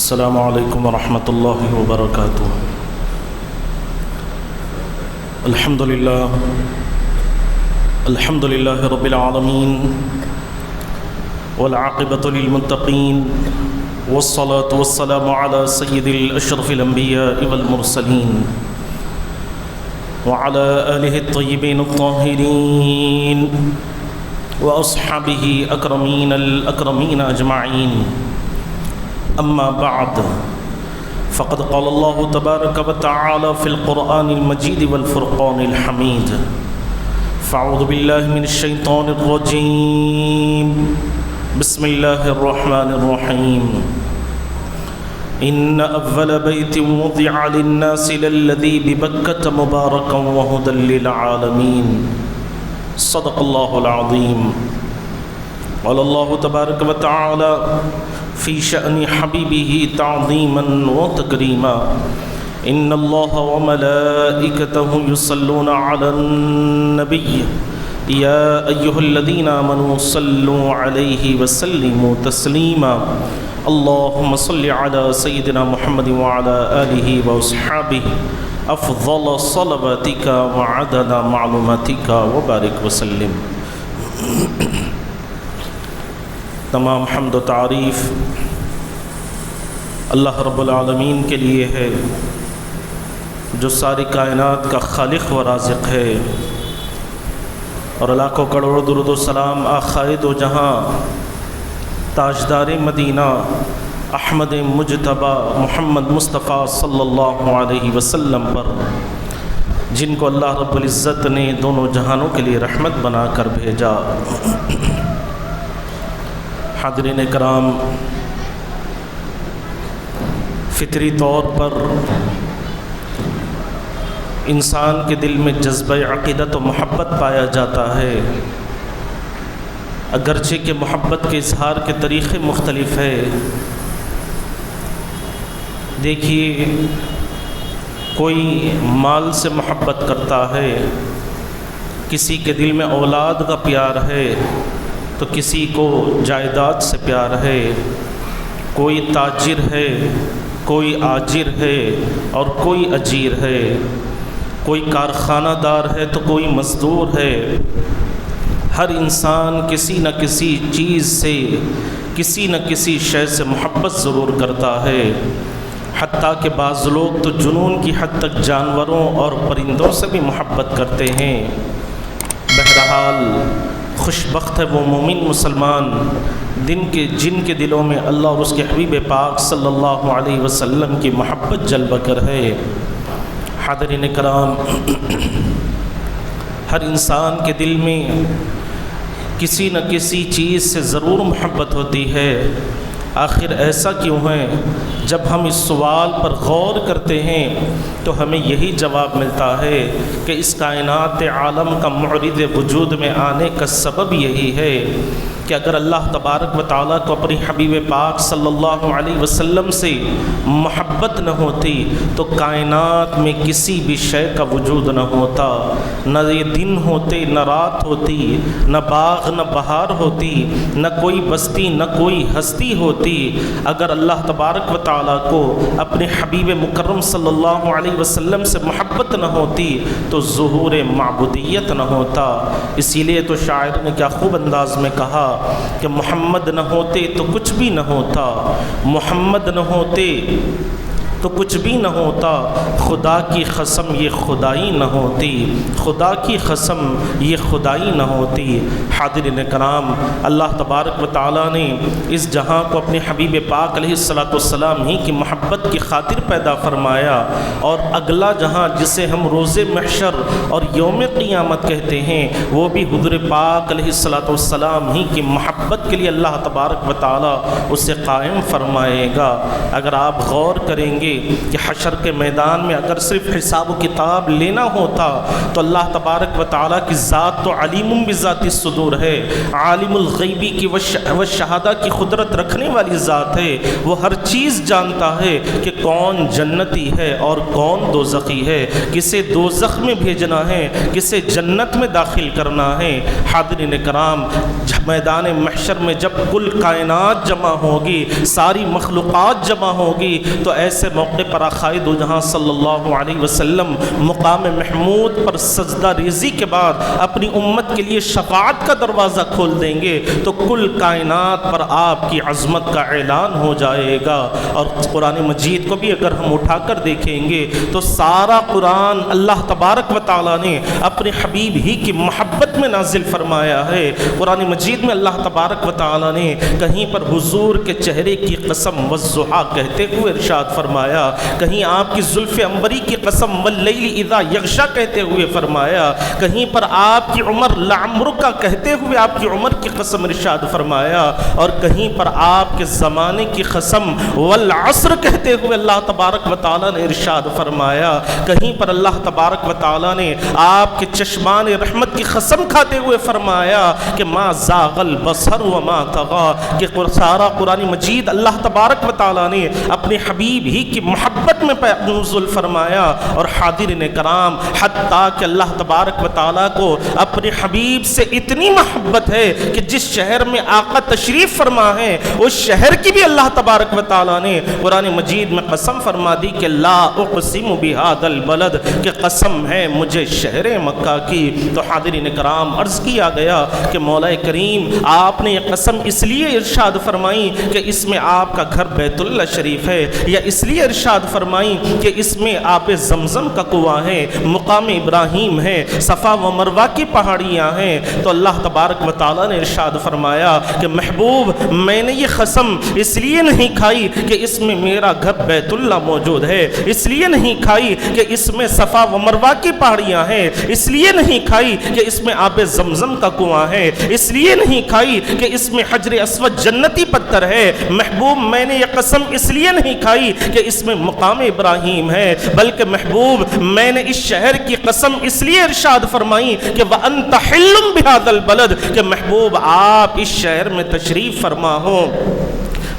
السلام علیکم ورحمۃ اللہ وبرکاتہ۔ الحمد للہ رب العالمین والعاقبۃ للمتقین والصلاة والسلام علی سید الاشرف الانبیاء والمرسلین وعلى آلہ الطیبین الطاہرین واصحابہ اکرمین الاکرمین اجمعین، اما بعد فقد قال اللہ تبارک وتعالی فی القرآن المجید والفرقان الحمید، فاعوذ باللہ من الشیطان الرجیم، بسم اللہ الرحمن الرحیم۔ ان اول بیت وضع للناس للذی ببکۃ مبارکا وہدی للعالمین، صدق اللہ العظیم۔ قال اللہ تبارک وتعالی فی شأن حبیبہ تعظیما وتکریما، ان اللہ وملائکتہ یصلون علی النبی یا ایہا الذین آمنوا صلوا علیہ وسلموا تسلیما، اللہم صل علی سیدنا محمد وعلی آلہ واصحابہ افضل صلواتک وعدد معلوماتک وبارک وسلم۔ تمام حمد و تعریف اللہ رب العالمین کے لیے ہے، جو ساری کائنات کا خالق و رازق ہے، اور لاکھوں کروڑ درود و سلام آخائے دو جہاں تاجدار مدینہ احمد مجتبی محمد مصطفیٰ صلی اللہ علیہ وسلم پر، جن کو اللہ رب العزت نے دونوں جہانوں کے لیے رحمت بنا کر بھیجا۔ حاضرین کرام، فطری طور پر انسان کے دل میں جذبہ عقیدت و محبت پایا جاتا ہے، اگرچہ کہ محبت کے اظہار کے طریقے مختلف ہے۔ دیکھیے، کوئی مال سے محبت کرتا ہے، کسی کے دل میں اولاد کا پیار ہے تو کسی کو جائیداد سے پیار ہے، کوئی تاجر ہے، کوئی آجر ہے اور کوئی اجیر ہے، کوئی کارخانہ دار ہے تو کوئی مزدور ہے۔ ہر انسان کسی نہ کسی چیز سے، کسی نہ کسی شے سے محبت ضرور کرتا ہے، حتیٰ کہ بعض لوگ تو جنون کی حد تک جانوروں اور پرندوں سے بھی محبت کرتے ہیں۔ بہرحال خوش بخت ہے وہ مومن مسلمان جن کے دلوں میں اللہ اور اس کے حبیب پاک صلی اللہ علیہ وسلم کی محبت جلوہ کر ہے۔ حاضرین کرام، ہر انسان کے دل میں کسی نہ کسی چیز سے ضرور محبت ہوتی ہے۔ آخر ایسا کیوں ہے؟ جب ہم اس سوال پر غور کرتے ہیں تو ہمیں یہی جواب ملتا ہے کہ اس کائنات عالم کا معرض وجود میں آنے کا سبب یہی ہے کہ اگر اللہ تبارک و تعالیٰ کو اپنی حبیب پاک صلی اللہ علیہ وسلم سے محبت نہ ہوتی تو کائنات میں کسی بھی شے کا وجود نہ ہوتا، نہ یہ دن ہوتے، نہ رات ہوتی، نہ باغ نہ بہار ہوتی، نہ کوئی بستی نہ کوئی ہستی ہوتی، اگر اللہ تبارک و تعالیٰ کو اپنے حبیب مکرم صلی اللہ علیہ وسلم سے محبت نہ ہوتی تو ظہور معبودیت نہ ہوتا۔ اسی لیے تو شاعر نے کیا خوب انداز میں کہا کہ محمد نہ ہوتے تو کچھ بھی نہ ہوتا، محمد نہ ہوتے تو کچھ بھی نہ ہوتا، خدا کی قسم یہ خدائی نہ ہوتی، خدا کی قسم یہ خدائی نہ ہوتی۔ حاضرین کرام، اللہ تبارک و تعالیٰ نے اس جہاں کو اپنے حبیب پاک علیہ السلام ہی کی محبت کی خاطر پیدا فرمایا، اور اگلا جہاں جسے ہم روز محشر اور یوم قیامت کہتے ہیں وہ بھی حضور پاک علیہ السلام ہی کی محبت کے لیے اللہ تبارک و تعالیٰ اسے قائم فرمائے گا۔ اگر آپ غور کریں گے کہ حشر کے میدان میں اگر صرف حساب و کتاب لینا ہوتا تو اللہ تبارک و تعالیٰ کی ذات تو علیم بذات الصدور ہے، عالم الغیبی کی و شہادہ کی قدرت رکھنے والی ذات ہے، وہ ہر چیز جانتا ہے کہ کون جنتی ہے اور کون دوزخی ہے، کسے دوزخ میں بھیجنا ہے، کسے جنت میں داخل کرنا ہے۔ حاضرین کرام، میدان محشر میں جب کل کائنات جمع ہوگی، ساری مخلوقات جمع ہوگی، تو ایسے موقع پر آقائے دو جہاں صلی اللہ علیہ وسلم مقام محمود پر سجدہ ریزی کے بعد اپنی امت کے لیے شفاعت کا دروازہ کھول دیں گے تو کل کائنات پر آپ کی عظمت کا اعلان ہو جائے گا۔ اور قرآن مجید کو بھی اگر ہم اٹھا کر دیکھیں گے تو سارا قرآن اللہ تبارک و تعالیٰ نے اپنے حبیب ہی کی محبت میں نازل فرمایا ہے۔ قرآن مجید میں اللہ تبارک و تعالیٰ نے کہیں پر حضور کے چہرے کی قسم والضحیٰ کہتے ہوئے ارشاد فرمایا، کہیں آپ کی زلف عنبری کی قسم واللیل اذا یغشی کہتے ہوئے فرمایا، کہیں پر آپ کی عمر لعمرک کہتے ہوئے آپ کی عمر کی قسم ارشاد فرمایا، اور کہیں پر آپ کے زمانے کی قسم والعصر کہتے ہوئے اللہ تبارک و تعالیٰ نے ارشاد فرمایا، کہیں پر اللہ تبارک و تعالیٰ نے آپ کے چشمان رحمت کی قسم کھاتے ہوئے فرمایا کہ ما زاغ البصر وما طغى، کہ سارا قرآن مجید اللہ تبارک و تعالیٰ نے اپنے حبیب ہی کی محبت میں نزول فرمایا۔ اور حاضرین کرام، حتیٰ کہ اللہ تبارک و تعالیٰ کو اپنے حبیب سے اتنی محبت ہے کہ جس شہر میں آقا تشریف فرما ہے اس شہر کی بھی اللہ تبارک و تعالیٰ نے قرآن مجید میں قسم فرما دی کہ لا اقسم بہذا البلد، کہ قسم ہے مجھے شہر مکہ کی۔ تو حاضرین کرام، عرض کیا گیا کہ مولا کریم آپ نے یہ قسم اس لیے ارشاد فرمائی کہ اس میں آپ کا گھر بیت اللہ شریف ہے، یا اس لیے ارشاد فرمائی کہ اس میں آب زمزم کا کنواں ہے، مقام ابراہیم ہے، صفا و مروہ کی پہاڑیاں ہیں۔ تو اللہ تبارک و تعالیٰ نے ارشاد فرمایا کہ محبوب، میں نے یہ قسم اس لیے نہیں کھائی کہ اس میں میرا گھر بیت اللہ موجود ہے، اس لیے نہیں کھائی کہ اس میں صفا و مروہ کی پہاڑیاں ہیں، اس لیے نہیں کھائی کہ اس میں آب زمزم کا کنواں ہے، اس لیے نہیں کھائی کہ اس میں حجر اسود جنتی پتھر ہے۔ محبوب، میں نے یہ قسم اس لیے نہیں کھائی کہ اس میں مقام ابراہیم ہے، بلکہ محبوب میں نے اس شہر کی قسم اس لیے ارشاد فرمائی کہ وَأَنْتَ حِلٌّ بِهَذَا الْبَلَدِ، کہ محبوب آپ اس شہر میں تشریف فرما ہو۔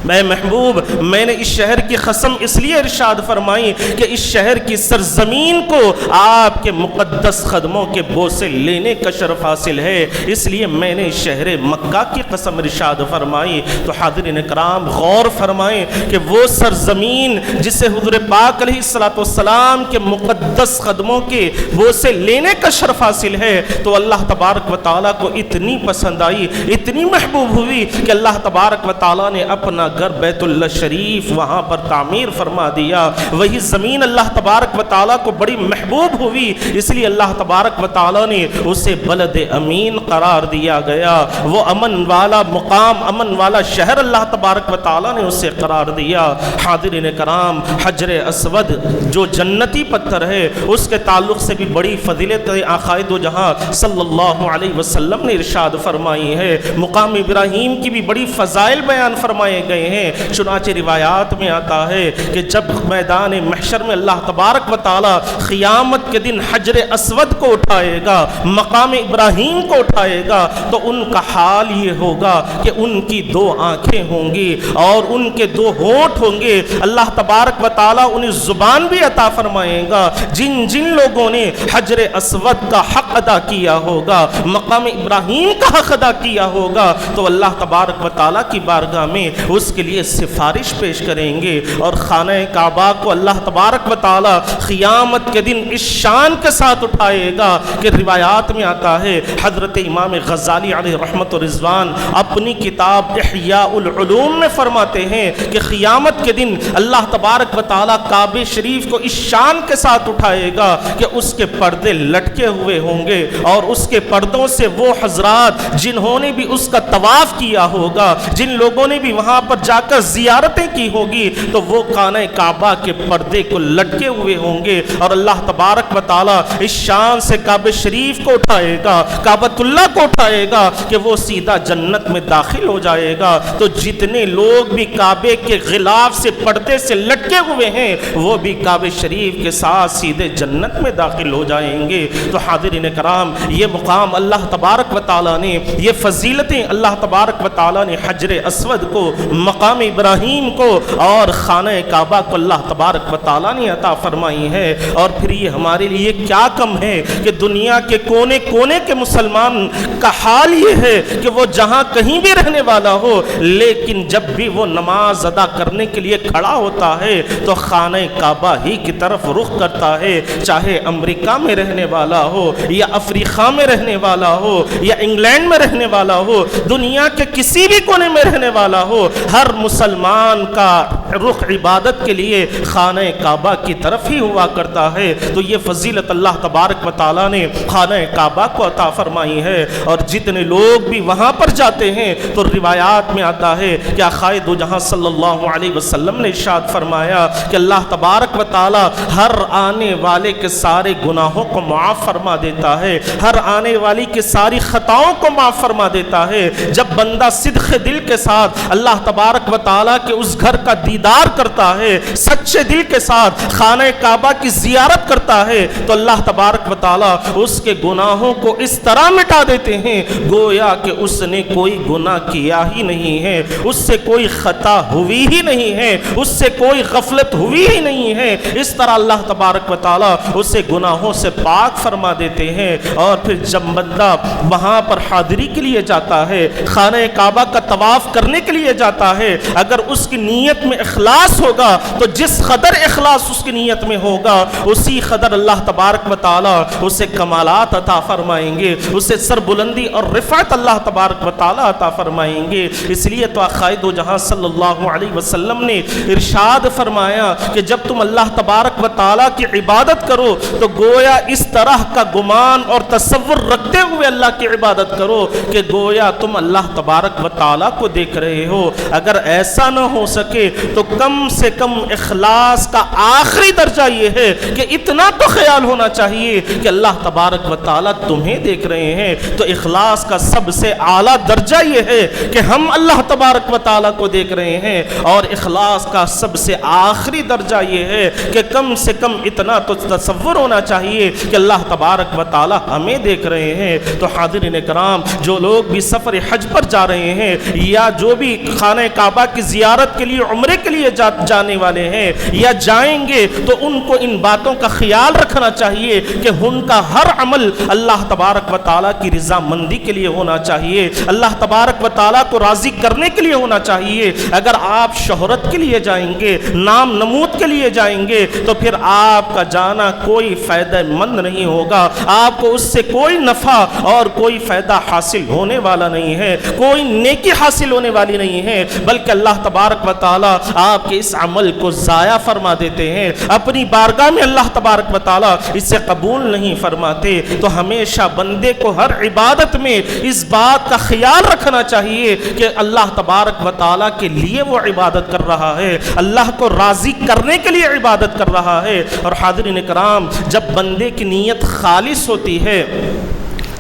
میں محبوب، میں نے اس شہر کی قسم اس لیے ارشاد فرمائی کہ اس شہر کی سرزمین کو آپ کے مقدس قدموں کے بوسے لینے کا شرف حاصل ہے، اس لیے میں نے شہر مکہ کی قسم ارشاد فرمائی۔ تو حاضرین کرام، غور فرمائیں کہ وہ سرزمین جسے حضور پاک علیہ الصلوۃ والسلام کے مقدس قدموں کے بوسے لینے کا شرف حاصل ہے، تو اللہ تبارک و تعالیٰ کو اتنی پسند آئی، اتنی محبوب ہوئی کہ اللہ تبارک و تعالیٰ نے اپنا گھر بیت اللہ شریف وہاں پر تعمیر فرما دیا۔ وہی زمین اللہ تبارک و تعالیٰ کو بڑی محبوب ہوئی، اس لیے اللہ تبارک و تعالیٰ نے اسے بلد امین قرار دیا گیا۔ وہ امن والا مقام، امن والا شہر اللہ تبارک و تعالیٰ نے اسے قرار دیا۔ حاضرین کرام، حجر اسود جو جنتی پتھر ہے اس کے تعلق سے بھی بڑی فضیلت آقائے دو جہاں صلی اللہ علیہ وسلم نے ارشاد فرمائی ہے۔ مقام ابراہیم کی بھی بڑی فضائل بیان فرمائے گئے ہیں۔ چنانچہ روایات میں آتا ہے کہ جب میدان محشر میں اللہ تبارک و تعالیٰ قیامت کے دن حجر اسود کو اٹھائے گا، مقام ابراہیم کو اٹھائے گا، تو ان کا حال یہ ہوگا کہ ان کی دو آنکھیں ہوں گی اور ان کے دو ہونٹ ہوں گے۔ اللہ تبارک و تعالیٰ انہیں زبان بھی عطا فرمائے گا۔ جن جن لوگوں نے حجر اسود کا حق ادا کیا ہوگا، مقام ابراہیم کا حق ادا کیا ہوگا، تو اللہ تبارک و تعالیٰ کی بارگاہ میں اس کے لیے سفارش پیش کریں گے، اور خانہ کعبہ کو اللہ تبارک و تعالیٰ قیامت کے دن اس شان کے ساتھ اٹھائے گا کہ روایات میں آتا ہے، حضرت امام غزالی علیہ رحمت و رضوان اپنی کتاب احیاء العلوم میں فرماتے ہیں کہ قیامت کے دن اللہ تبارک و تعالیٰ کعبہ شریف کو اس شان کے ساتھ اٹھائے گا کہ اس کے پردے لٹکے ہوئے ہوں گے، اور اس کے پردوں سے وہ حضرات جنہوں نے بھی اس کا طواف کیا ہوگا، جن لوگوں نے بھی وہاں پر پر جا کر زیارتیں کی ہوگی تو وہ خانہ کعبہ کے پردے کو لٹکے ہوئے ہوں گے، اور اللہ تبارک و تعالیٰ اس شان سے کعبہ شریف کو اٹھائے گا، کعبۃ اللہ کو اٹھائے گا کہ وہ سیدھا جنت میں داخل ہو جائے گا۔ تو جتنے لوگ بھی کعبے کے غلاف سے پردے سے لٹکے ہوئے ہیں وہ بھی کعبہ شریف کے ساتھ سیدھے جنت میں داخل ہو جائیں گے۔ تو حاضرین کرام، یہ مقام اللہ تبارک و تعالیٰ نے، یہ فضیلتیں اللہ تبارک و تعالیٰ نے حجر اسود کو، مقام ابراہیم کو اور خانہ کعبہ کو اللہ تبارک و تعالیٰ نے عطا فرمائی ہے۔ اور پھر یہ ہمارے لیے کیا کم ہے کہ دنیا کے کونے کونے کے مسلمان کا حال یہ ہے کہ وہ جہاں کہیں بھی رہنے والا ہو، لیکن جب بھی وہ نماز ادا کرنے کے لیے کھڑا ہوتا ہے تو خانہ کعبہ ہی کی طرف رخ کرتا ہے، چاہے امریکہ میں رہنے والا ہو یا افریقہ میں رہنے والا ہو یا انگلینڈ میں رہنے والا ہو، دنیا کے کسی بھی کونے میں رہنے والا ہو، ہر مسلمان کا رخ عبادت کے لیے خانہ کعبہ کی طرف ہی ہوا کرتا ہے۔ تو یہ فضیلت اللہ تبارک و تعالیٰ نے خانہ کعبہ کو عطا فرمائی ہے، اور جتنے لوگ بھی وہاں پر جاتے ہیں تو روایات میں آتا ہے کہ آقائے دو جہاں صلی اللہ علیہ وسلم نے ارشاد فرمایا کہ اللہ تبارک و تعالیٰ ہر آنے والے کے سارے گناہوں کو معاف فرما دیتا ہے، ہر آنے والی کی ساری خطاؤں کو معاف فرما دیتا ہے۔ جب بندہ صدق دل کے ساتھ اللہ تبارک و تعالیٰ کے اس گھر کا دیدار کرتا ہے، سچے دل کے ساتھ خانہ کعبہ کی زیارت کرتا ہے، تو اللہ تبارک و تعالیٰ اس کے گناہوں کو اس طرح مٹا دیتے ہیں گویا کہ اس نے کوئی گناہ کیا ہی نہیں ہے، اس سے کوئی خطا ہوئی ہی نہیں ہے، اس سے کوئی غفلت ہوئی ہی نہیں ہے۔ اس طرح اللہ تبارک و تعالیٰ اسے گناہوں سے پاک فرما دیتے ہیں۔ اور پھر جب بندہ وہاں پر حاضری کے لیے جاتا ہے، خانہ کعبہ کا طواف کرنے کے لیے جاتا ہے، اگر اس کی نیت میں اخلاص ہوگا تو جس قدر اخلاص اس کی نیت میں ہوگا اسی قدر اللہ تبارک و تعالیٰ اسے کمالات عطا فرمائیں گے، اسے سربلندی اور رفعت اللہ تبارک و تعالیٰ عطا فرمائیں گے۔ اس لیے تو آقائے دو جہاں صلی اللہ علیہ وسلم نے ارشاد فرمایا کہ جب تم اللہ تبارک و تعالیٰ کی عبادت کرو تو گویا اس طرح کا گمان اور تصور رکھتے ہوئے اللہ کی عبادت کرو کہ گویا تم اللہ تبارک و تعالیٰ کو دیکھ رہے ہو۔ اگر ایسا نہ ہو سکے تو کم سے کم اخلاص کا آخری درجہ یہ ہے کہ اتنا تو خیال ہونا چاہیے کہ اللہ تبارک و تعالیٰ تمہیں دیکھ رہے ہیں۔ تو اخلاص کا سب سے اعلیٰ درجہ یہ ہے کہ ہم اللہ تبارک و تعالیٰ کو دیکھ رہے ہیں، اور اخلاص کا سب سے آخری درجہ یہ ہے کہ کم سے کم اتنا تو تصور ہونا چاہیے کہ اللہ تبارک و تعالیٰ ہمیں دیکھ رہے ہیں۔ تو حاضرین کرام، جو لوگ بھی سفر حج پر جا رہے ہیں یا جو بھی خانہ کعبہ کی زیارت کے لیے عمرے کے لیے جانے والے ہیں یا جائیں گے، تو ان کو ان باتوں کا خیال رکھنا چاہیے کہ ان کا ہر عمل اللہ تبارک و تعالیٰ کی رضا مندی کے لیے ہونا چاہیے، اللہ تبارک و تعالیٰ کو راضی کرنے کے لیے ہونا چاہیے۔ اگر آپ شہرت کے لیے جائیں گے، نام نمود کے لیے جائیں گے، تو پھر آپ کا جانا کوئی فائدہ مند نہیں ہوگا، آپ کو اس سے کوئی نفع اور کوئی فائدہ حاصل ہونے والا نہیں ہے، کوئی نیکی حاصل ہونے والی نہیں ہے، بلکہ اللہ تبارک و تعالیٰ آپ کے اس عمل کو ضائع فرما دیتے ہیں، اپنی بارگاہ میں اللہ تبارک و تعالیٰ اسے قبول نہیں فرماتے۔ تو ہمیشہ بندے کو ہر عبادت میں اس بات کا خیال رکھنا چاہیے کہ اللہ تبارک و تعالیٰ کے لیے وہ عبادت کر رہا ہے، اللہ کو راضی کرنے کے لیے عبادت کر رہا ہے۔ اور حاضرین کرام، جب بندے کی نیت خالص ہوتی ہے،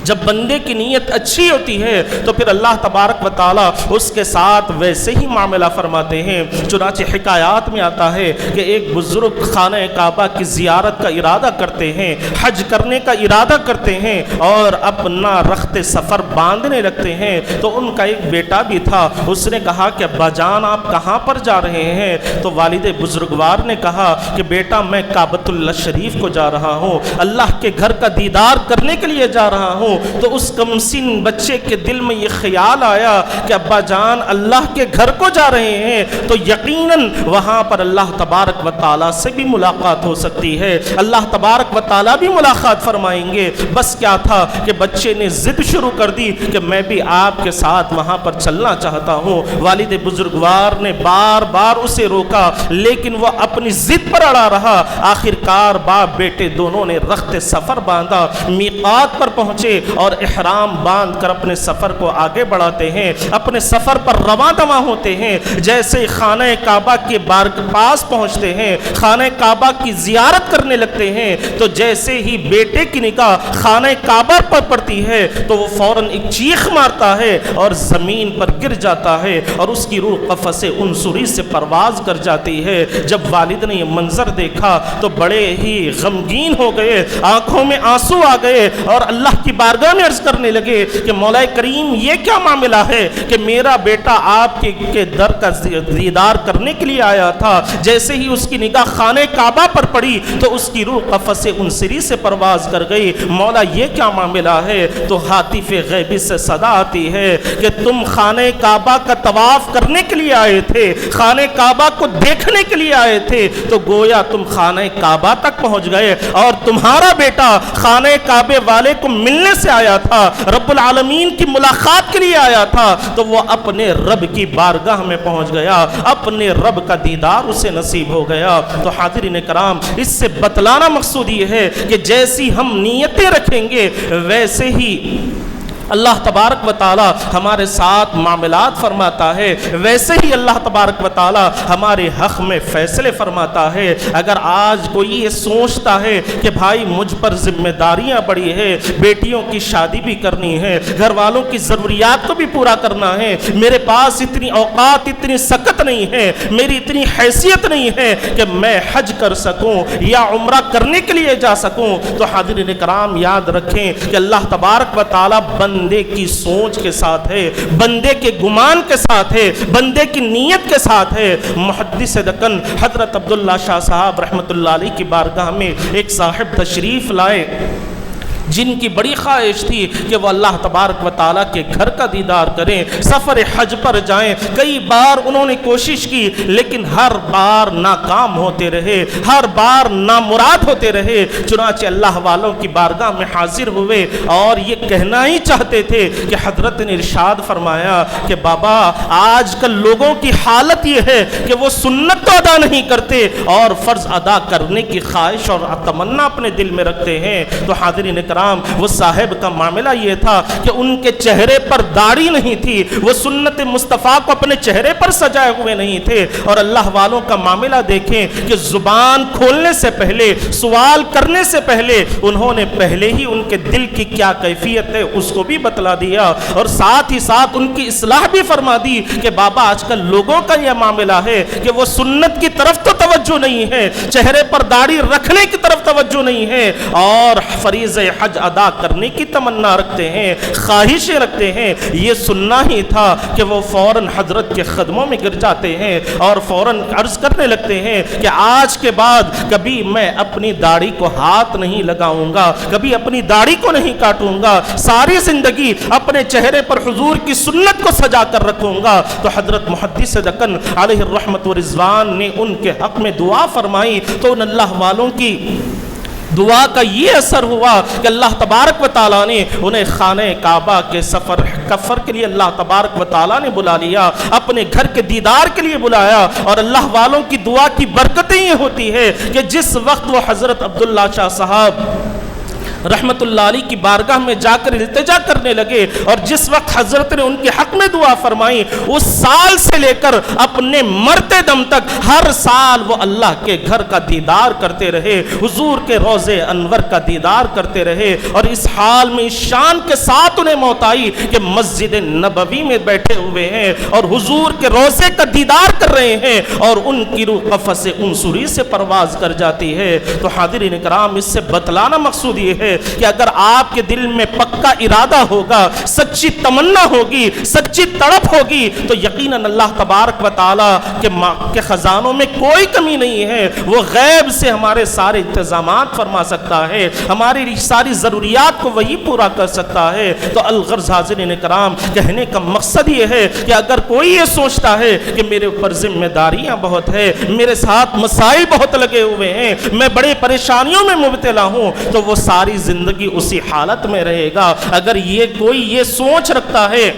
جب بندے کی نیت اچھی ہوتی ہے تو پھر اللہ تبارک و تعالیٰ اس کے ساتھ ویسے ہی معاملہ فرماتے ہیں۔ چنانچہ حکایات میں آتا ہے کہ ایک بزرگ خانہ کعبہ کی زیارت کا ارادہ کرتے ہیں، حج کرنے کا ارادہ کرتے ہیں اور اپنا رخت سفر باندھنے لگتے ہیں، تو ان کا ایک بیٹا بھی تھا، اس نے کہا کہ ابا جان آپ کہاں پر جا رہے ہیں؟ تو والد بزرگوار نے کہا کہ بیٹا میں کعبۃ اللہ شریف کو جا رہا ہوں، اللہ کے گھر کا دیدار کرنے کے لیے جا رہا ہوں۔ تو اس کمسن بچے کے دل میں یہ خیال آیا کہ ابا جان اللہ کے گھر کو جا رہے ہیں تو یقیناً وہاں پر اللہ تبارک و تعالیٰ سے بھی ملاقات ہو سکتی ہے، اللہ تبارک و تعالیٰ بھی ملاقات فرمائیں گے۔ بس کیا تھا کہ بچے نے ضد شروع کر دی کہ میں بھی آپ کے ساتھ وہاں پر چلنا چاہتا ہوں۔ والد بزرگوار نے بار بار اسے روکا لیکن وہ اپنی ضد پر اڑا رہا۔ آخر کار باپ بیٹے دونوں نے رخت سفر باندھا، میقات پر پہنچے اور احرام باندھ کر اپنے سفر کو آگے بڑھاتے ہیں، اپنے سفر پر رواں دواں ہوتے ہیں، جیسے خانہ کعبہ کے پاس پہنچتے ہیں، خانہ کعبہ کی زیارت کرنے لگتے ہیں، تو جیسے ہی بیٹے کی نگاہ خانہ کعبہ پر پڑتی ہے تو وہ فوراً ایک چیخ مارتا ہے اور زمین پر گر جاتا ہے، اور اس کی روح قفس عنصری سے پرواز کر جاتی ہے۔ جب والد نے یہ منظر دیکھا تو بڑے ہی غمگین ہو گئے، آنکھوں میں آنسو آ گئے، اور اللہ کی بارگاہ میں عرض کرنے لگے کہ مولا کریم یہ کیا معاملہ ہے کہ میرا بیٹا آپ کے در کا دیدار کرنے کے لیے آیا تھا، جیسے ہی اس کی نگاہ خانہ کعبہ پر پڑی تو اس کی روح قفس عنصری سے پرواز کر گئی، مولا یہ کیا معاملہ ہے؟ تو ہاتف غیبی سے صدا آتی ہے کہ تم خانہ کعبہ کا طواف کرنے کے لیے آئے تھے، خانہ کعبہ کو دیکھنے کے لیے آئے تھے، تو گویا تم خانہ کعبہ تک پہنچ گئے، اور تمہارا بیٹا خانہ کعبے والے کو ملنے سے آیا تھا، رب العالمین کی ملاقات کے لیے آیا تھا، تو وہ اپنے رب کی بارگاہ میں پہنچ گیا، اپنے رب کا دیدار اسے نصیب ہو گیا۔ تو حاضرین کرام، اس سے بتلانا مقصود یہ ہے کہ جیسی ہم نیتیں رکھیں گے ویسے ہی اللہ تبارک و تعالی ہمارے ساتھ معاملات فرماتا ہے، ویسے ہی اللہ تبارک و تعالی ہمارے حق میں فیصلے فرماتا ہے۔ اگر آج کوئی یہ سوچتا ہے کہ بھائی مجھ پر ذمہ داریاں بڑی ہیں، بیٹیوں کی شادی بھی کرنی ہے، گھر والوں کی ضروریات کو بھی پورا کرنا ہے، میرے پاس اتنی اوقات، اتنی سکت نہیں ہے، میری اتنی حیثیت نہیں ہے کہ میں حج کر سکوں یا عمرہ کرنے کے لیے جا سکوں، تو حاضرین کرام یاد رکھیں کہ اللہ تبارک و تعالی بندے کی سوچ کے ساتھ ہے، بندے کے گمان کے ساتھ ہے، بندے کی نیت کے ساتھ ہے۔ محدث دکن حضرت عبداللہ شاہ صاحب رحمۃ اللہ علیہ کی بارگاہ میں ایک صاحب تشریف لائے جن کی بڑی خواہش تھی کہ وہ اللہ تبارک و تعالیٰ کے گھر کا دیدار کریں، سفر حج پر جائیں۔ کئی بار انہوں نے کوشش کی لیکن ہر بار ناکام ہوتے رہے، ہر بار نامراد ہوتے رہے۔ چنانچہ اللہ والوں کی بارگاہ میں حاضر ہوئے اور یہ کہنا ہی چاہتے تھے کہ حضرت نے ارشاد فرمایا کہ بابا آج کل لوگوں کی حالت یہ ہے کہ وہ سنت تو ادا نہیں کرتے اور فرض ادا کرنے کی خواہش اور تمنا اپنے دل میں رکھتے ہیں۔ تو حاضرین وہ صاحب کا معاملہ یہ تھا کہ ان کے چہرے پر داڑھی نہیں تھی، وہ سنت مصطفیٰ کو اپنے چہرے پر سجائے ہوئے نہیں تھے، اور اللہ والوں کا معاملہ دیکھیں کہ زبان کھولنے سے پہلے، سوال کرنے سے پہلے انہوں نے پہلے ہی ان کے دل کی کیا کیفیت ہے اس کو بھی بتلا دیا، اور ساتھ ہی ساتھ ان کی اصلاح بھی فرما دی کہ بابا آج کل لوگوں کا یہ معاملہ ہے کہ وہ سنت کی طرف تو توجہ نہیں ہے، چہرے پر داڑھی رکھنے کی طرف توجہ نہیں ہے، اور فریضہ حج ادا کرنے کی تمنا رکھتے ہیں، خواہشیں رکھتے ہیں۔ یہ سننا ہی تھا کہ وہ فوراً حضرت کے قدموں میں گر جاتے ہیں اور فوراً عرض کرنے لگتے ہیں کہ آج کے بعد کبھی میں اپنی داڑھی کو ہاتھ نہیں لگاؤں گا، کبھی اپنی داڑھی کو نہیں کاٹوں گا، ساری زندگی اپنے چہرے پر حضور کی سنت کو سجا کر رکھوں گا۔ تو حضرت محدث دکن علیہ الرحمت و رضوان نے ان کے حق میں دعا فرمائی، تو ان اللہ والوں کی دعا کا یہ اثر ہوا کہ اللہ تبارک و تعالیٰ نے انہیں خانہ کعبہ کے سفر کے لیے اللہ تبارک و تعالیٰ نے بلا لیا، اپنے گھر کے دیدار کے لیے بلایا۔ اور اللہ والوں کی دعا کی برکتیں یہ ہوتی ہے کہ جس وقت وہ حضرت عبداللہ شاہ صاحب رحمت اللہ علیہ کی بارگاہ میں جا کر التجا کرنے لگے اور جس وقت حضرت نے ان کے حق میں دعا فرمائی، اس سال سے لے کر اپنے مرتے دم تک ہر سال وہ اللہ کے گھر کا دیدار کرتے رہے، حضور کے روضے انور کا دیدار کرتے رہے، اور اس حال میں اس شان کے ساتھ انہیں موت آئی کہ مسجد نبوی میں بیٹھے ہوئے ہیں اور حضور کے روضے کا دیدار کر رہے ہیں، اور ان کی روح قفس عنصری سے پرواز کر جاتی ہے۔ تو حاضرین کرام، اس سے بتلانا مقصود یہ ہے کہ اگر آپ کے دل میں پکا ارادہ ہوگا، سچی تمنا ہوگی، سچی تڑپ ہوگی، تو یقیناً اللہ تبارک و تعالیٰ کے خزانوں میں کوئی کمی نہیں ہے، وہ غیب سے ہمارے سارے انتظامات فرما سکتا ہے، ہماری ساری ضروریات کو وہی پورا کر سکتا ہے۔ تو الغرض حاضرین کرام، کہنے کا مقصد یہ ہے کہ اگر کوئی یہ سوچتا ہے کہ میرے اوپر ذمہ داریاں بہت ہے، میرے ساتھ مسائل بہت لگے ہوئے ہیں، میں بڑے پریشانیوں میں مبتلا ہوں، تو وہ ساری زندگی اسی حالت میں رہے گا۔ اگر یہ کوئی یہ سوچ رکھتا ہے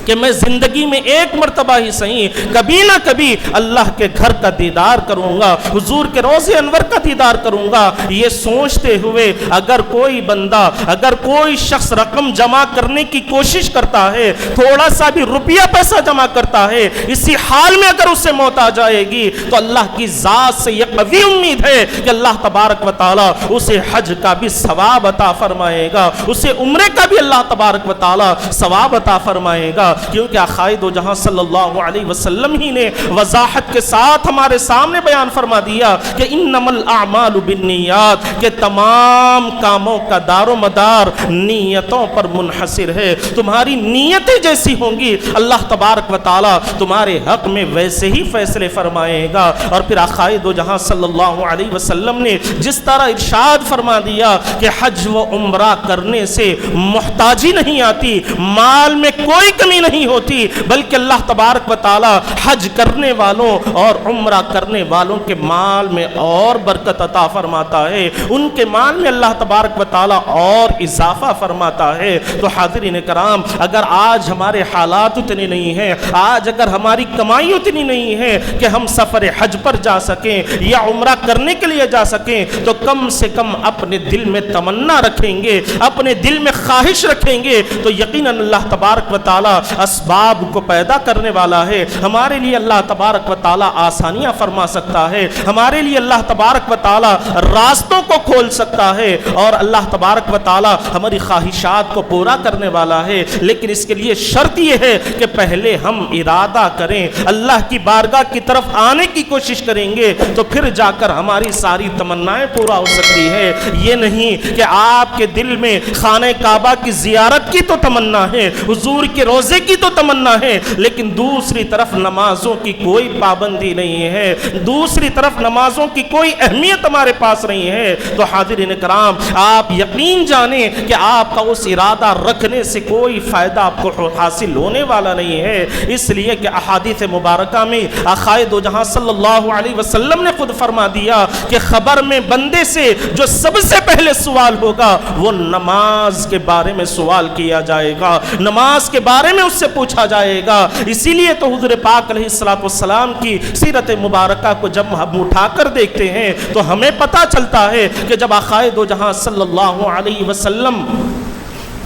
کہ میں زندگی میں ایک مرتبہ ہی صحیح کبھی نہ کبھی اللہ کے گھر کا دیدار کروں گا، حضور کے روضے انور کا دیدار کروں گا. یہ سوچتے ہوئے اگر کوئی بندہ، اگر کوئی شخص رقم جمع کرنے کی کوشش کرتا ہے، تھوڑا سا بھی روپیہ پیسہ جمع کرتا ہے، اسی حال میں اگر اسے موت آ جائے گی تو اللہ کی ذات سے یہ قوی امید ہے کہ اللہ تبارک و تعالی اسے حج کا بھی ثواب عطا فرمائے گا، اسے عمرے کا بھی اللہ تبارک و تعالی ثواب عطا فرمائے گا. کیونکہ آخائے دو جہاں صلی اللہ علیہ وسلم ہی نے وضاحت کے ساتھ ہمارے سامنے بیان فرما دیا کہ انما الاعمال بالنیات، کہ تمام کاموں کا دار و مدار نیتوں پر منحصر ہے. تمہاری نیتیں جیسی ہوں گی اللہ تبارک و تعالی تمہارے حق میں ویسے ہی فیصلے فرمائے گا. اور پھر آقائے دو جہاں صلی اللہ علیہ وسلم نے جس طرح ارشاد فرما دیا کہ حج و عمرہ کرنے سے محتاجی نہیں آتی، مال میں کوئی کمی نہیں ہوتی، بلکہ اللہ تبارک و تعالی حج کرنے والوں اور عمرہ کرنے والوں کے مال میں اور برکت عطا فرماتا ہے، ان کے مال میں اللہ تبارک و تعالی اور اضافہ فرماتا ہے. تو حاضرین کرام، اگر آج ہمارے حالات اتنے نہیں ہیں، آج اگر ہماری کمائی اتنی نہیں ہے کہ ہم سفر حج پر جا سکیں یا عمرہ کرنے کے لیے جا سکیں، تو کم سے کم اپنے دل میں تمنا رکھیں گے، اپنے دل میں خواہش رکھیں گے تو یقیناً اللہ تبارک و تعالی اسباب کو پیدا کرنے والا ہے. ہمارے لیے اللہ تبارک و تعالی آسانیاں فرما سکتا ہے، ہمارے لیے اللہ تبارک و تعالی راستوں کو کھول سکتا ہے، اور اللہ تبارک و تعالی ہماری خواہشات کو پورا کرنے والا ہے. لیکن اس کے لیے شرط یہ ہے کہ پہلے ہم ارادہ کریں، اللہ کی بارگاہ کی طرف آنے کی کوشش کریں گے تو پھر جا کر ہماری ساری تمنائیں پورا ہو سکتی ہے. یہ نہیں کہ آپ کے دل میں خانہ کعبہ کی زیارت کی تو تمنا ہے، حضور کے روزے کی تو تمنا ہے، لیکن دوسری طرف نمازوں کی کوئی پابندی نہیں ہے، دوسری طرف نمازوں کی کوئی اہمیت ہمارے پاس نہیں ہے. تو حاضرین کرام، آپ یقین جانیں کہ آپ کا اس ارادہ رکھنے سے کوئی فائدہ آپ کو حاصل ہونے والا نہیں ہے. اس لیے کہ احادیث مبارکہ میں آقائے دو جہاں صلی اللہ علیہ وسلم نے خود فرما دیا کہ خبر میں بندے سے جو سب سے پہلے سوال ہوگا وہ نماز کے بارے میں سوال کیا جائے گا، نماز کے بارے میں اس سے پوچھا جائے گا. اسی لیے تو حضور پاک علیہ السلام کی سیرت مبارکہ کو جب ہم اٹھا کر دیکھتے ہیں تو ہمیں پتہ چلتا ہے کہ جب آقائے دو جہاں صلی اللہ علیہ وسلم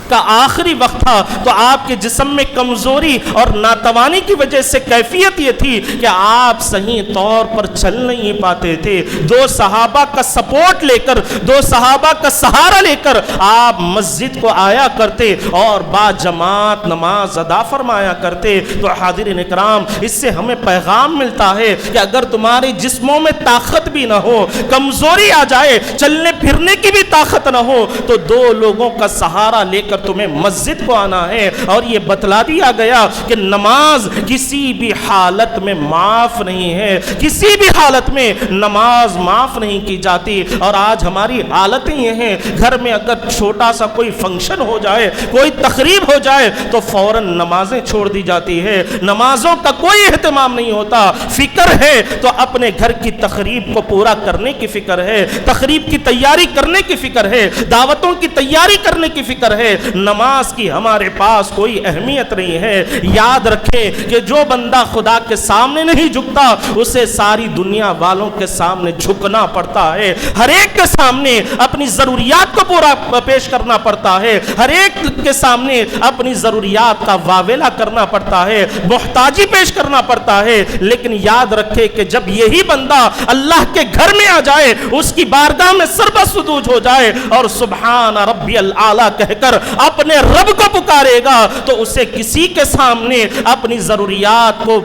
کا آخری وقت تھا تو آپ کے جسم میں کمزوری اور ناتوانی کی وجہ سے کیفیت یہ تھی کہ آپ صحیح طور پر چل نہیں پاتے تھے. دو صحابہ کا سپورٹ لے کر، دو صحابہ کا سہارا لے کر آپ مسجد کو آیا کرتے اور با جماعت نماز ادا فرمایا کرتے. تو حاضرین اکرام، اس سے ہمیں پیغام ملتا ہے کہ اگر تمہارے جسموں میں طاقت بھی نہ ہو، کمزوری آ جائے، چلنے پھرنے کی بھی طاقت نہ ہو، تو دو لوگوں کا سہارا لے کر تمہیں مسجد کو آنا ہے. اور یہ بتلا دیا گیا کہ نماز کسی بھی حالت میں معاف نہیں ہے، کسی بھی حالت میں نماز معاف نہیں کی جاتی. اور آج ہماری حالتیں یہ ہیں، گھر میں اگر چھوٹا سا کوئی فنکشن ہو جائے، کوئی تقریب ہو جائے تو فوراً نمازیں چھوڑ دی جاتی ہے، نمازوں کا کوئی اہتمام نہیں ہوتا. فکر ہے تو اپنے گھر کی تقریب کو پورا کرنے کی فکر ہے، تقریب کی تیاری کرنے کی فکر ہے، دعوتوں کی تیاری کرنے کی فکر ہے. نماز کی ہمارے پاس کوئی اہمیت نہیں ہے. یاد رکھیں کہ جو بندہ خدا کے سامنے نہیں جھکتا اسے ساری دنیا والوں کے سامنے جھکنا پڑتا ہے. ہر ایک کے سامنے اپنی ضروریات کو پورا پیش کرنا پڑتا ہے، ہر ایک کے سامنے اپنی ضروریات کا واویلا کرنا پڑتا ہے، محتاجی پیش کرنا پڑتا ہے. لیکن یاد رکھے کہ جب یہی بندہ اللہ کے گھر میں آ جائے، اس کی بارگاہ میں سربسدوج ہو جائے اور سبحان ربی الاعلی کہہ کر اپنے رب کو پکارے گا تو اسے کسی کے سامنے اپنی ضروریات کو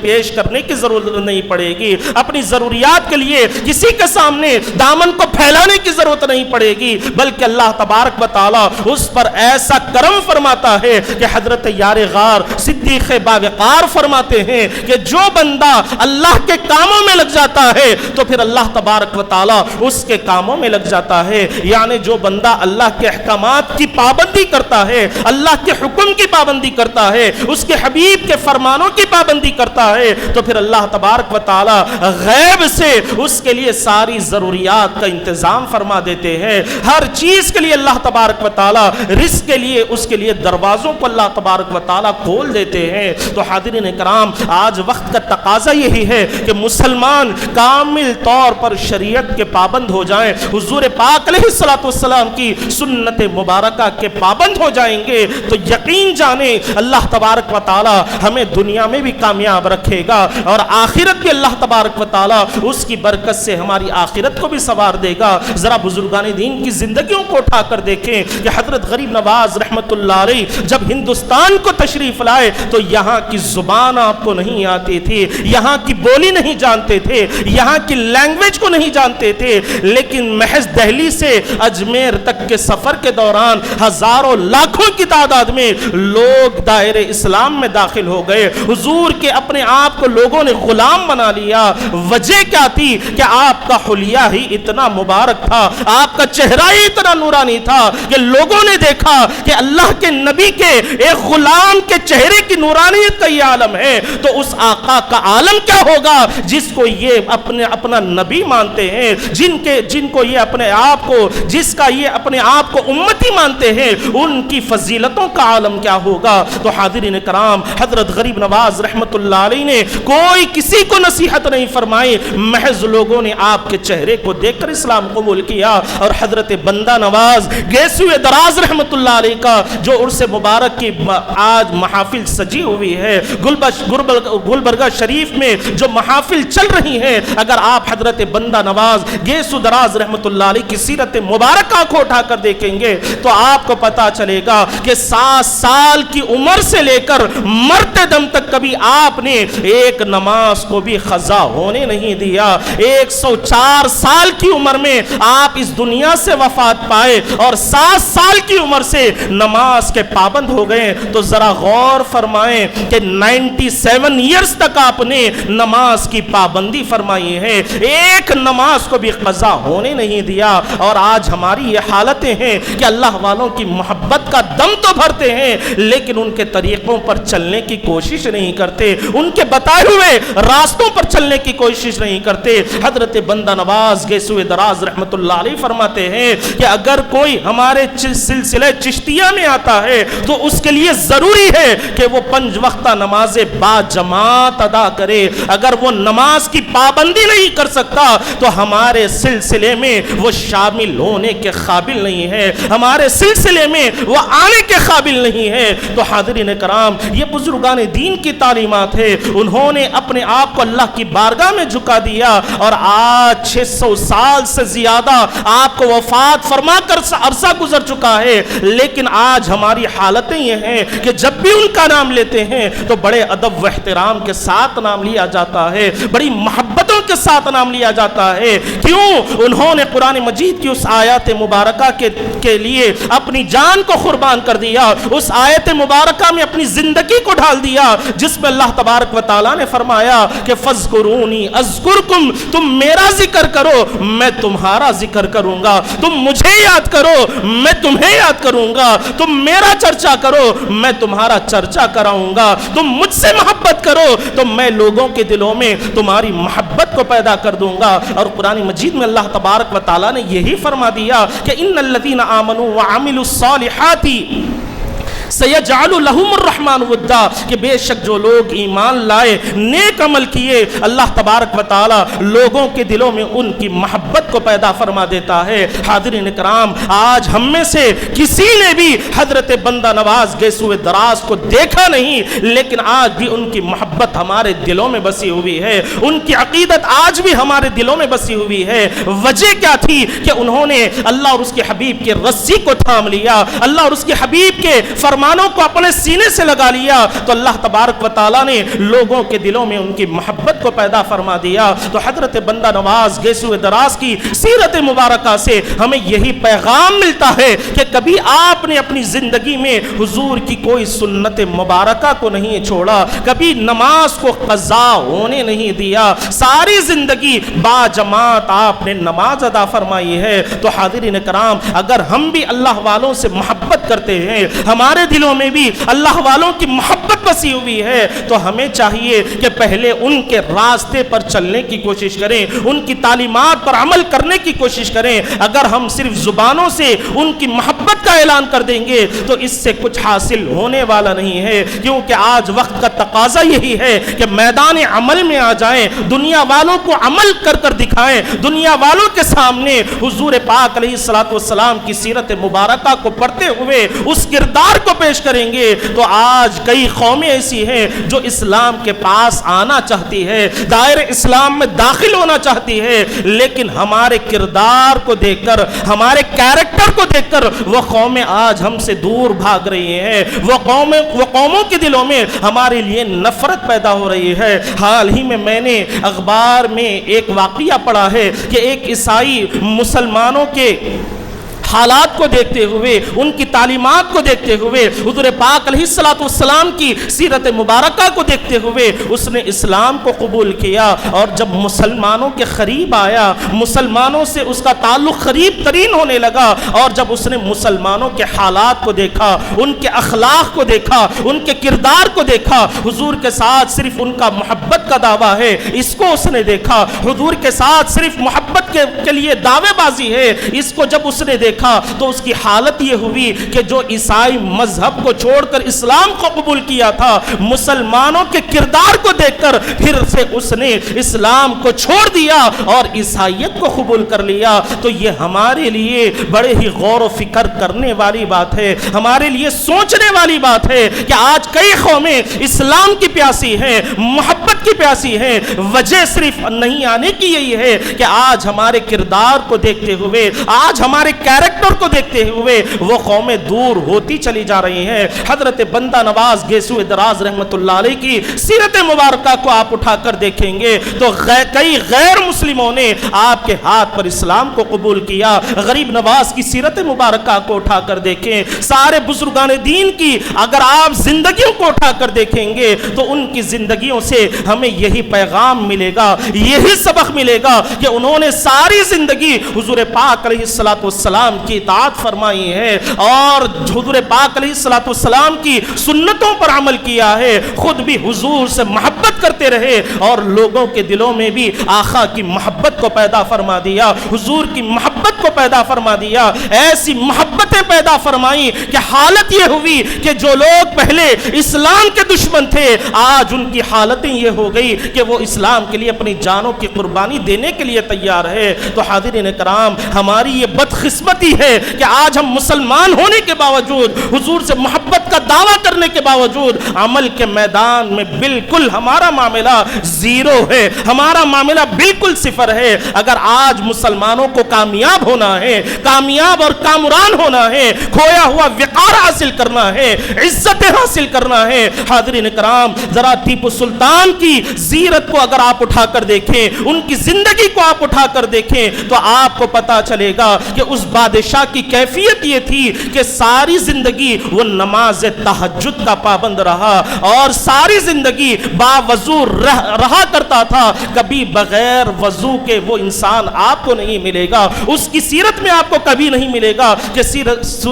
پیش کرنے کی ضرورت نہیں پڑے گی، اپنی ضروریات کے لیے کسی کے سامنے دامن کو پھیلانے کی ضرورت نہیں پڑے گی، بلکہ اللہ تبارک و تعالی اس پر ایسا کرم فرماتا ہے کہ حضرت یار غار صدیق باوقار فرماتے ہیں کہ جو بندہ اللہ کے کاموں میں لگ جاتا ہے تو پھر اللہ تبارک و تعالی اس کے کاموں میں لگ جاتا ہے. یعنی جو بندہ اللہ کے احکامات کی پابندی پابندی کرتا ہے، اللہ کے حکم کی پابندی کرتا ہے، اس کے حبیب کے فرمانوں کی پابندی کرتا ہے، تو پھر اللہ تبارک و تعالی غیب سے اس کے لیے ساری ضروریات کا انتظام فرما دیتے ہیں۔ ہر چیز کے لیے اللہ تبارک و تعالی رزق کے لیے اس کے لیے دروازوں کو اللہ تبارک و تعالی کھول دیتے ہیں۔ تو حاضرین کرام، آج وقت کا تقاضا یہی ہے کہ مسلمان کامل طور پر شریعت کے پابند ہو جائیں، حضور پاک علیہ السلام کی سنت مبارکہ کے پابند ہو جائیں گے تو یقین جانیں اللہ تبارک و تعالی ہمیں دنیا میں بھی کامیاب رکھے گا اور آخرت بھی اللہ تبارک و تعالی اس کی برکت سے ہماری آخرت کو بھی سنوار دے گا۔ ذرا بزرگان دین کی زندگیوں کو اٹھا کر دیکھیں کہ حضرت غریب نواز رحمت اللہ علیہ جب ہندوستان کو تشریف لائے تو یہاں کی زبان آپ کو نہیں آتی تھی، یہاں کی بولی نہیں جانتے تھے، یہاں کی لینگویج کو نہیں جانتے تھے، لیکن محض دہلی سے اجمیر تک کے سفر کے دوران ہزاروں لاکھوں کی تعداد میں لوگ دائرے اسلام میں داخل ہو گئے۔ حضور کے اپنے آپ کو لوگوں نے غلام بنا لیا۔ وجہ کیا تھی کہ آپ کا حلیہ ہی اتنا مبارک تھا، آپ کا چہرہ ہی اتنا نورانی تھا کہ لوگوں نے دیکھا کہ اللہ کے نبی کے ایک غلام کے چہرے کی نورانیت کا یہ عالم ہے تو اس آقا کا عالم کیا ہوگا جس کو یہ اپنا نبی مانتے ہیں، جن کو یہ اپنے آپ کو جس کا یہ اپنے آپ کو امتی مانتے ہیں، ان کی فضیلتوں کا عالم کیا ہوگا۔ تو حاضرین کرام، حضرت غریب نواز رحمت اللہ علیہ نے کوئی کسی کو نصیحت نہیں فرمائی، محض لوگوں نے آپ کے چہرے کو دیکھ کر اسلام قبول کیا۔ اور حضرت بندہ نواز گیسوئے دراز رحمت اللہ علیہ کا جو عرس مبارک کی آج محافل سجی ہوئی ہے، گلبرگہ شریف میں جو محافل چل رہی ہیں، اگر آپ حضرت بندہ نواز گیسو دراز رحمت اللہ علیہ کی سیرت مبارکہ کو اٹھا کر دیکھیں گے تو آپ کو پتا چلے گا کہ 7 سال کی عمر سے لے کر مرتے دم تک کبھی آپ نے ایک نماز کو بھی قضا ہونے نہیں دیا۔ 104 سال کی عمر میں آپ اس دنیا سے وفات پائے اور 7 سال کی عمر سے نماز کے پابند ہو گئے۔ تو ذرا غور فرمائیں کہ 97 ایئرز تک آپ نے نماز کی پابندی فرمائی ہے، ایک نماز کو بھی قضا ہونے نہیں دیا۔ اور آج ہماری یہ حالتیں ہیں کہ اللہ والوں کی محبت کا دم تو بھرتے ہیں لیکن ان کے طریقوں پر چلنے کی کوشش نہیں کرتے، ان کے بتائے ہوئے راستوں پر چلنے کی کوشش نہیں کرتے۔ حضرت بندہ نواز گیسوئے دراز رحمت اللہ علیہ فرماتے ہیں کہ اگر کوئی ہمارے سلسلہ چشتیہ میں آتا ہے تو اس کے لیے ضروری ہے کہ وہ 5 وقتہ نماز با جماعت ادا کرے۔ اگر وہ نماز کی پابندی نہیں کر سکتا تو ہمارے سلسلے میں وہ شامل ہونے کے قابل نہیں ہے، ہمارے سلسلے میں وہ آنے کے قابل نہیں ہے۔ تو حاضرین کرام، یہ بزرگان دین کی تعلیمات ہے، انہوں نے اپنے آپ کو اللہ کی بارگاہ میں جھکا دیا اور آج 600 سال سے زیادہ آپ کو وفات فرما کر عرصہ گزر چکا ہے، لیکن آج ہماری حالتیں یہ ہیں کہ جب بھی ان کا نام لیتے ہیں تو بڑے ادب و احترام کے ساتھ نام لیا جاتا ہے، بڑی محبتوں کے ساتھ نام لیا جاتا ہے۔ کیوں؟ انہوں نے قرآن مجید کی اس آیات مبارکہ کے لیے اپنی جان کو قربان کر دیا، اس آیت مبارکہ میں اپنی زندگی کو ڈال دیا جس میں اللہ تبارک و تعالیٰ نے فرمایا کہ فَاذْكُرُونِي أَذْكُرْكُمْ، تم میرا ذکر کرو میں تمہارا ذکر کروں گا، تم مجھے یاد کرو میں تمہیں یاد کروں گا، تم میرا چرچا کرو میں تمہارا چرچا کراؤں گا، تم مجھ سے محبت کرو تو میں لوگوں کے دلوں میں تمہاری محبت کو پیدا کر دوں گا۔ اور قرآن مجید میں اللہ تبارک و تعالیٰ نے یہی فرما دیا کہ ان الذین آمنوا وعملوا الصالحات سیجعل لہم الرحمن ودا، کہ بے شک جو لوگ ایمان لائے، نیک عمل کیے، اللہ تبارک و تعالی لوگوں کے دلوں میں ان کی محبت کو پیدا فرما دیتا ہے۔ حاضرین کرام، آج ہم میں سے کسی نے بھی حضرت بندہ نواز گیسوئے دراز کو دیکھا نہیں، لیکن آج بھی ان کی محبت ہمارے دلوں میں بسی ہوئی ہے، ان کی عقیدت آج بھی ہمارے دلوں میں بسی ہوئی ہے۔ وجہ کیا تھی کہ انہوں نے اللہ اور اس کے حبیب کے رسی کو تھام لیا، اللہ اور اس کے حبیب کے فرمان مسلمانوں کو اپنے سینے سے لگا لیا تو اللہ تبارک و تعالیٰ نے لوگوں کے دلوں میں ان کی محبت کو پیدا فرما دیا۔ تو حضرت بندہ نواز گیسو دراز کی سیرت مبارکہ سے ہمیں یہی پیغام ملتا ہے کہ کبھی آپ نے اپنی زندگی میں حضور کی کوئی سنت مبارکہ کو نہیں چھوڑا، کبھی نماز کو قضا ہونے نہیں دیا، ساری زندگی با جماعت آپ نے نماز ادا فرمائی ہے۔ تو حاضرین کرام، اگر ہم بھی اللہ والوں سے محبت کرتے ہیں، ہمارے دلوں میں بھی اللہ والوں کی محبت بسی ہوئی ہے، تو ہمیں چاہیے کہ پہلے ان کے راستے پر چلنے کی کوشش کریں، ان کی تعلیمات پر عمل کرنے کی کوشش کریں۔ اگر ہم صرف زبانوں سے ان کی محبت کا اعلان کر دیں گے تو اس سے کچھ حاصل ہونے والا نہیں ہے، کیونکہ آج وقت کا تقاضا یہی ہے کہ میدان عمل میں آ جائیں، دنیا والوں کو عمل کر کر دکھائیں، دنیا والوں کے سامنے حضور پاک علیہ السلام کی سیرت مبارکہ کو پڑھتے ہوئے اس کردار کو پیش کریں گے۔ تو آج کئی قومیں ایسی ہیں جو اسلام کے پاس آنا چاہتی ہے، دائرہ اسلام میں داخل ہونا چاہتی ہے، لیکن ہمارے کردار کو دیکھ کر، ہمارے کیریکٹر کو دیکھ کر وہ قومیں آج ہم سے دور بھاگ رہی ہیں، وہ قوموں کے دلوں میں ہمارے لیے نفرت پیدا ہو رہی ہے۔ حال ہی میں نے اخبار میں ایک واقعہ پڑھا ہے کہ ایک عیسائی مسلمانوں کے حالات کو دیکھتے ہوئے، ان کی تعلیمات کو دیکھتے ہوئے، حضور پاک علیہ السلام کی سیرت مبارکہ کو دیکھتے ہوئے اس نے اسلام کو قبول کیا، اور جب مسلمانوں کے قریب آیا، مسلمانوں سے اس کا تعلق قریب ترین ہونے لگا، اور جب اس نے مسلمانوں کے حالات کو دیکھا، ان کے اخلاق کو دیکھا، ان کے کردار کو دیکھا، حضور کے ساتھ صرف ان کا محبت کا دعویٰ ہے اس کو اس نے دیکھا، حضور کے ساتھ صرف محبت کے لیے دعوے بازی ہے اس کو جب اس نے دیکھا، تو اس کی حالت یہ ہوئی کہ جو عیسائی مذہب کو چھوڑ کر اسلام کو قبول کیا تھا، مسلمانوں کے کردار کو دیکھ کر پھر سے اس نے اسلام کو چھوڑ دیا اور عیسائیت کو قبول کر لیا۔ تو یہ ہمارے لیے بڑے ہی غور و فکر کرنے والی بات ہے، ہمارے لیے سوچنے والی بات ہے کہ آج کئی قومیں اسلام کی پیاسی ہیں، محبت کی پیاسی ہیں، وجہ صرف نہیں آنے کی یہی ہے کہ آج ہمارے کردار کو دیکھتے ہوئے، آج ہمارے کیریکٹر کو دیکھتے ہوئے وہ قومیں دور ہوتی چلی جا رہی ہیں۔ حضرت بندہ نواز گیسو دراز رحمت اللہ علیہ کی سیرت مبارکہ کو آپ اٹھا کر دیکھیں گے تو کئی غیر مسلموں نے آپ کے ہاتھ پر اسلام کو قبول کیا۔ غریب نواز کی سیرت مبارکہ کو اٹھا کر دیکھیں، سارے بزرگان دین کی اگر آپ زندگیوں کو اٹھا کر دیکھیں گے تو ان کی زندگیوں سے ہمیں یہی پیغام ملے گا، یہی سبق ملے گا کہ انہوں نے ساری زندگی حضور پاک علیہ السلام کی اطاعت فرمائی ہے اور حضور پاک علیہ السلام کی سنتوں پر عمل کیا ہے، خود بھی حضور سے محبت کرتے رہے اور لوگوں کے دلوں میں بھی آقا کی محبت کو پیدا فرما دیا، حضور کی محبت کو پیدا فرما دیا، ایسی محبتیں پیدا فرمائیں کہ حالت یہ ہوئی کہ جو لوگ پہلے اسلام کے دشمن تھے آج ان کی حالتیں یہ ہو گئی کہ وہ اسلام کے لیے اپنی جانوں کی قربانی دینے کے لیے تیار ہے۔ تو حاضرین کرام، ہماری یہ بدقسمتی ہے کہ آج ہم مسلمان ہونے کے باوجود، حضور سے محبت کا دعویٰ کرنے کے باوجود عمل کے میدان میں بالکل ہمارا معاملہ زیرو ہے، ہمارا معاملہ بالکل صفر ہے۔ اگر آج مسلمانوں کو کامیاب ہونا ہے، کامیاب اور کامران ہونا ہے، کھویا ہوا وقار حاصل کرنا ہے، عزت حاصل کرنا ہے، حاضرین کرام ذرا ٹیپو سلطان کی سیرت کو اگر آپ اٹھا کر دیکھیں، ان کی زندگی کو آپ اٹھا کر دیکھیں تو آپ کو پتا چلے گا کہ اس بادشاہ کی کیفیت یہ تھی کہ ساری زندگی وہ نماز تہجد کا پابند رہا اور ساری زندگی باوضو رہا کرتا تھا، کبھی بغیر وضو کے وہ انسان آپ کو نہیں ملے گا، اس کی سیرت میں آپ کو کبھی نہیں ملے گا کہ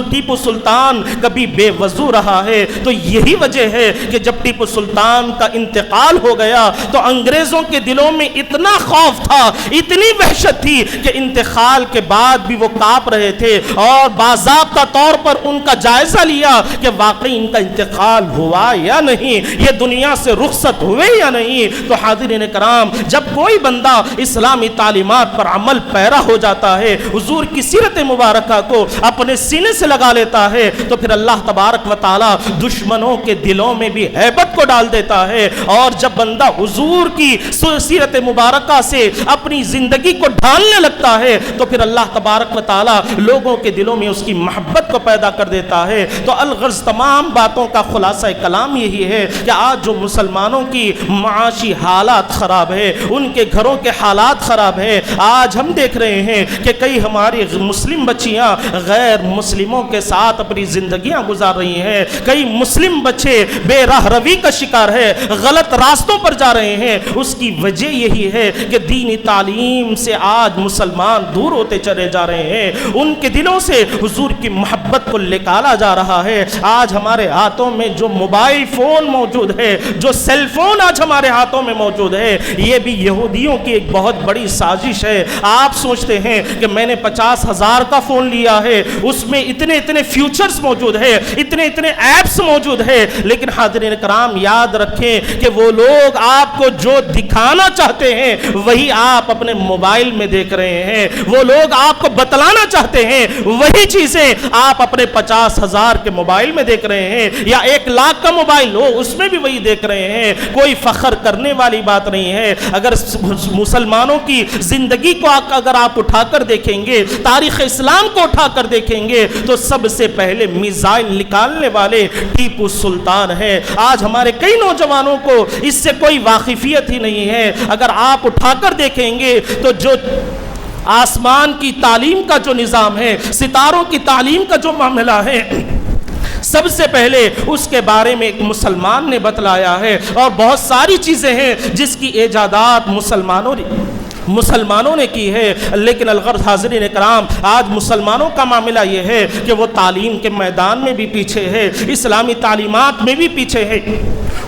ٹیپو سلطان کبھی بے وضو رہا ہے۔ تو یہی وجہ ہے کہ جب ٹیپو سلطان کا انتقال ہو گیا تو انگریزوں کے دلوں میں اتنا خوف تھا، اتنی وحشت تھی کہ انتقال کے بعد بھی وہ کانپ رہے تھے اور باضابطہ طور پر ان کا جائزہ لیا کہ واقعی ان کا انتقال ہوا یا نہیں، یہ دنیا سے رخصت ہوئے یا نہیں۔ تو حاضرین کرام، جب کوئی بندہ اسلامی تعلیمات پر عمل پیرا ہو جاتا ہے، حضور کی سیرت مبارکہ کو اپنے سینے سے لگا لیتا ہے تو پھر اللہ تبارک و تعالی دشمنوں کے دلوں میں بھی ہیبت کو ڈال دیتا ہے، اور جب بندہ حضور کی سیرت مبارکہ سے اپنی زندگی کو ڈھالنے لگتا ہے تو پھر اللہ تبارک و تعالی لوگوں کے دلوں میں اس کی محبت کو پیدا کر دیتا ہے۔ تو الغرض تمام باتوں کا خلاصہ کلام یہی ہے کہ آج جو مسلمانوں کی معاشی حالات خراب ہے، ان کے گھروں کے حالات خراب ہے، آج ہم دیکھ رہے ہیں کہ کئی ہماری مسلم بچیاں غیر مسلموں کے ساتھ اپنی زندگیاں گزار رہی ہیں، کئی مسلم بچے بے راہ روی کا شکار ہے، غلط راستوں پر جا رہے ہیں۔ اس کی وجہ یہی ہے کہ دینی تعلیم سے آج مسلمان دور ہوتے چلے جا رہے ہیں، ان کے دلوں سے حضور کی محبت کو نکالا جا رہا ہے۔ آج ہمارے ہاتھوں میں جو موبائل فون موجود ہے، جو سیل فون آج ہمارے ہاتھوں میں موجود ہے، یہ بھی یہودیوں کی ایک بہت بڑی سازش ہے۔ آپ سوچتے ہیں کہ میں نے 50,000 کا فون لیا ہے، اس میں اتنے فیوچرز موجود ہے، اتنے ایپس موجود ہے، لیکن حاضرین کرام یاد رکھیں کہ وہ لوگ آپ کو جو دکھانا چاہتے ہیں وہی آپ اپنے موبائل میں دیکھ رہے ہیں، وہ لوگ آپ کو بتلانا چاہتے ہیں وہی چیزیں آپ اپنے 50,000 کے موبائل میں دیکھ رہے ہیں، یا 1,00,000 کا موبائل ہو اس میں بھی وہی دیکھ رہے ہیں۔ کوئی فخر کرنے والی بات نہیں ہے۔ اگر مسلمانوں کی زندگی کو اگر آپ اٹھا کر دیکھیں گے، تاریخ اسلام کو اٹھا کر دیکھیں گے تو سب سے پہلے میزائل نکالنے والے ٹیپو سلطان ہے۔ آج ہمارے کئی نوجوانوں کو اس سے کوئی واقفیت ہی نہیں ہے۔ اگر آپ اٹھا کر دیکھیں گے تو جو آسمان کی تعلیم کا جو نظام ہے، ستاروں کی تعلیم کا جو معاملہ ہے، سب سے پہلے اس کے بارے میں ایک مسلمان نے بتلایا ہے، اور بہت ساری چیزیں ہیں جس کی ایجادات مسلمانوں نے کی ہے۔ لیکن الغرض حاضرین کرام، آج مسلمانوں کا معاملہ یہ ہے کہ وہ تعلیم کے میدان میں بھی پیچھے ہے، اسلامی تعلیمات میں بھی پیچھے ہے،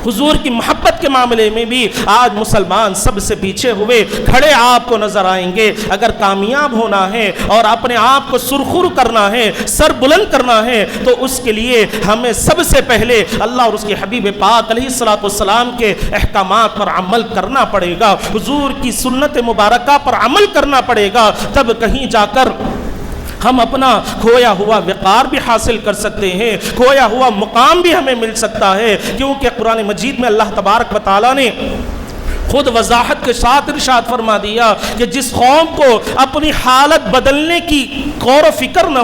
حضور کی محبت کے معاملے میں بھی آج مسلمان سب سے پیچھے ہوئے کھڑے آپ کو نظر آئیں گے۔ اگر کامیاب ہونا ہے اور اپنے آپ کو سرخر کرنا ہے، سر بلند کرنا ہے، تو اس کے لیے ہمیں سب سے پہلے اللہ اور اس کے حبیب پاک علیہ الصلوۃ والسلام کے احکامات پر عمل کرنا پڑے گا، حضور کی سنت مبارکہ پر عمل کرنا پڑے گا، تب کہیں جا کر ہم اپنا کھویا ہوا وقار بھی حاصل کر سکتے ہیں، کھویا ہوا مقام بھی ہمیں مل سکتا ہے۔ کیونکہ قرآن مجید میں اللہ تبارک و تعالیٰ نے خود وضاحت کے ساتھ ارشاد فرما دیا کہ جس قوم کو اپنی حالت بدلنے کی غور و فکر نہ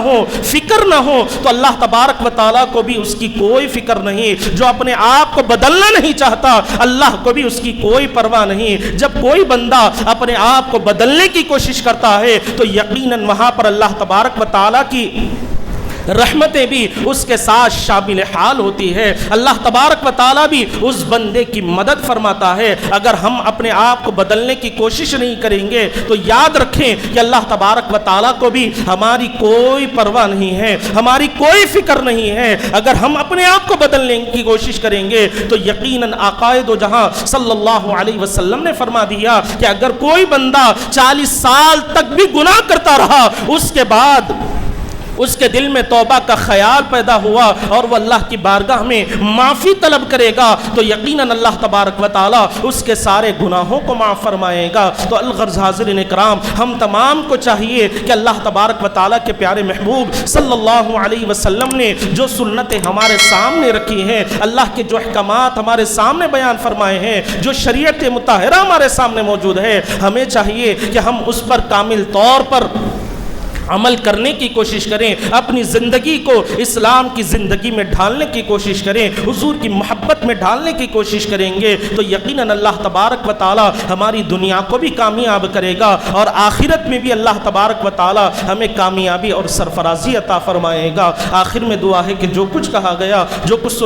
ہو تو اللہ تبارک و تعالیٰ کو بھی اس کی کوئی فکر نہیں۔ جو اپنے آپ کو بدلنا نہیں چاہتا، اللہ کو بھی اس کی کوئی پرواہ نہیں۔ جب کوئی بندہ اپنے آپ کو بدلنے کی کوشش کرتا ہے تو یقیناً وہاں پر اللہ تبارک و تعالیٰ کی رحمتیں بھی اس کے ساتھ شامل حال ہوتی ہے، اللہ تبارک و تعالیٰ بھی اس بندے کی مدد فرماتا ہے۔ اگر ہم اپنے آپ کو بدلنے کی کوشش نہیں کریں گے تو یاد رکھیں کہ اللہ تبارک و تعالیٰ کو بھی ہماری کوئی پرواہ نہیں ہے، ہماری کوئی فکر نہیں ہے۔ اگر ہم اپنے آپ کو بدلنے کی کوشش کریں گے تو یقیناً آقا دو جہاں صلی اللہ علیہ وسلم نے فرما دیا کہ اگر کوئی بندہ 40 سال تک بھی گناہ کرتا رہا، اس کے بعد اس کے دل میں توبہ کا خیال پیدا ہوا اور وہ اللہ کی بارگاہ میں معافی طلب کرے گا تو یقیناً اللہ تبارک و تعالیٰ اس کے سارے گناہوں کو معاف فرمائے گا۔ تو الغرض حاضرین کرام، ہم تمام کو چاہیے کہ اللہ تبارک و تعالیٰ کے پیارے محبوب صلی اللہ علیہ وسلم نے جو سنتیں ہمارے سامنے رکھی ہیں، اللہ کے جو احکامات ہمارے سامنے بیان فرمائے ہیں، جو شریعت مطہرہ ہمارے سامنے موجود ہے، ہمیں چاہیے کہ ہم اس پر کامل طور پر عمل کرنے کی کوشش کریں، اپنی زندگی کو اسلام کی زندگی میں ڈھالنے کی کوشش کریں، حضور کی محبت میں ڈھالنے کی کوشش کریں گے تو یقیناً اللہ تبارک و تعالی ہماری دنیا کو بھی کامیاب کرے گا اور آخرت میں بھی اللہ تبارک و تعالی ہمیں کامیابی اور سرفرازی عطا فرمائے گا۔ آخر میں دعا ہے کہ جو کچھ کہا گیا، جو کچھ